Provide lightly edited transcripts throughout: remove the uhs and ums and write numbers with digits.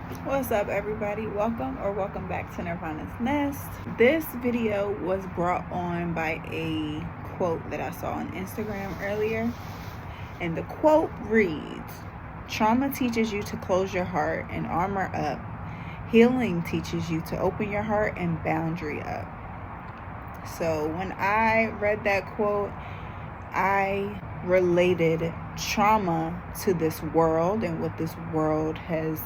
What's up, everybody? Welcome back to Nyrvana's Nest. This video was brought on by a quote that I saw on Instagram earlier, and the quote reads, "Trauma teaches you to close your heart and armor up. Healing teaches you to open your heart and boundary up." So when I read that quote, I related trauma to this world and what this world has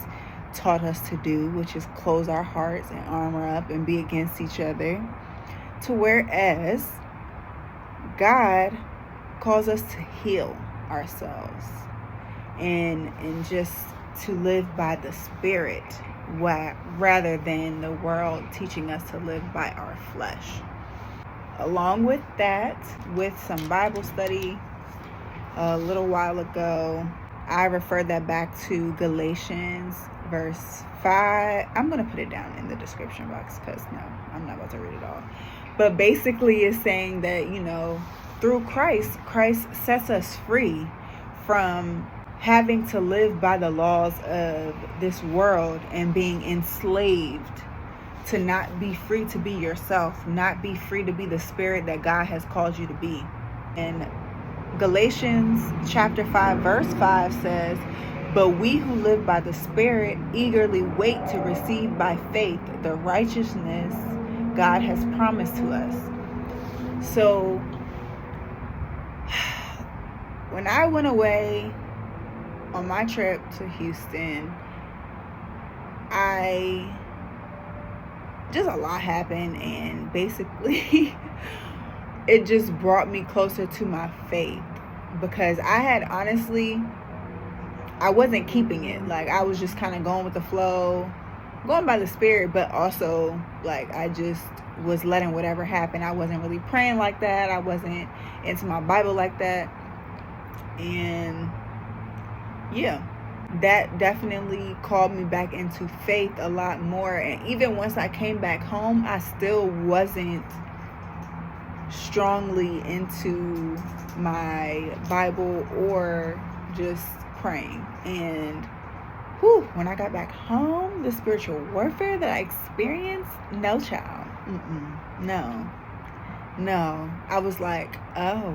taught us to do, which is close our hearts and armor up and be against each other, to whereas God calls us to heal ourselves and just to live by the Spirit rather than the world teaching us to live by our flesh. Along with that, with some Bible study a little while ago, I referred that back to Galatians verse 5. I'm going to put it down in the description box because no, I'm not about to read it all. But basically it's saying that, through Christ sets us free from having to live by the laws of this world and being enslaved to not be free to be yourself, not be free to be the spirit that God has called you to be. And Galatians chapter 5 verse 5 says, "But we who live by the Spirit eagerly wait to receive by faith the righteousness God has promised to us." So when I went away on my trip to Houston, just a lot happened, and basically it just brought me closer to my faith, because I wasn't keeping it. Like, I was just kind of going with the flow, going by the Spirit, but also I just was letting whatever happen. I wasn't really praying like that. I wasn't into my Bible like that. And yeah, that definitely called me back into faith a lot more. And even once I came back home, I still wasn't strongly into my Bible or just praying. And when I got back home, the spiritual warfare that I experienced, no child, no. I was like, yeah.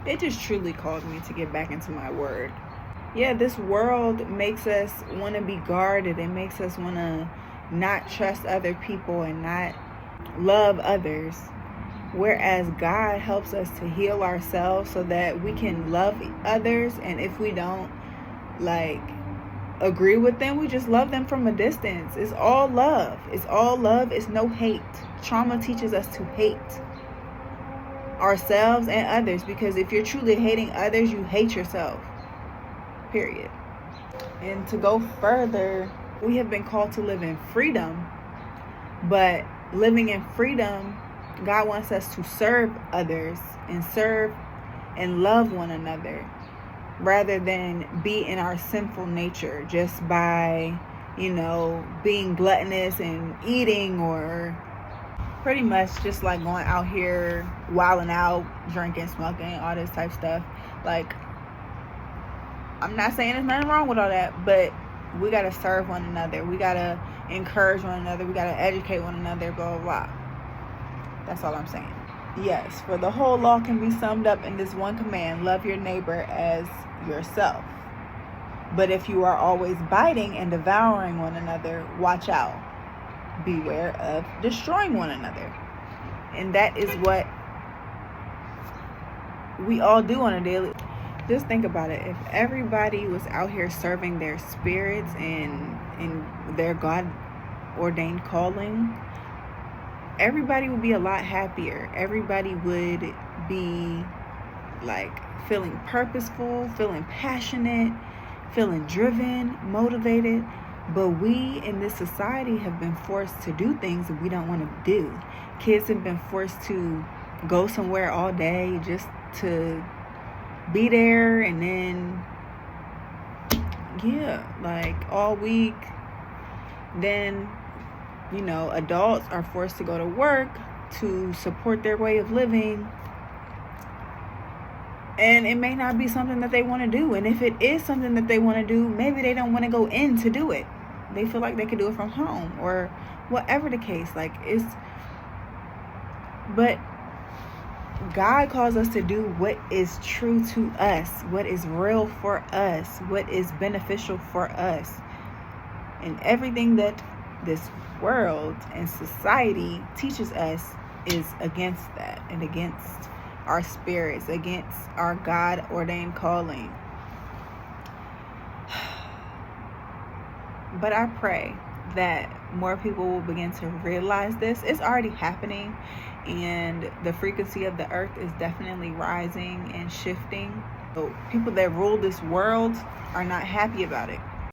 It just truly called me to get back into my word. Yeah, this world makes us want to be guarded. It makes us want to not trust other people and not love others. Whereas God helps us to heal ourselves so that we can love others. And if we don't agree with them, we just love them from a distance. It's all love. It's no hate. Trauma teaches us to hate ourselves and others, because if you're truly hating others, you hate yourself, period. And to go further, we have been called to live in freedom, but living in freedom, God wants us to serve others and love one another, rather than be in our sinful nature just by being gluttonous and eating, or pretty much just going out here wilding out, drinking, smoking, all this type stuff. I'm not saying there's nothing wrong with all that, but we got to serve one another. We got to encourage one another. We got to educate one another, blah, blah, blah. That's all I'm saying. Yes, for the whole law can be summed up in this one command: love your neighbor as yourself. But if you are always biting and devouring one another, watch out. Beware of destroying one another. And that is what we all do on a daily. Just think about it. If everybody was out here serving their spirits and their God ordained calling, everybody would be a lot happier. Everybody would be feeling purposeful, feeling passionate, feeling driven, motivated. But we in this society have been forced to do things that we don't want to do. Kids have been forced to go somewhere all day just to be there, and then all week. Then adults are forced to go to work to support their way of living. And it may not be something that they want to do. And if it is something that they want to do, maybe they don't want to go in to do it. They feel like they could do it from home or whatever the case. But God calls us to do what is true to us, what is real for us, what is beneficial for us. And everything that this world and society teaches us is against that and against our spirits, against our God-ordained calling. But I pray that more people will begin to realize this. It's already happening, and the frequency of the earth is definitely rising and shifting. So people that rule this world are not happy about it.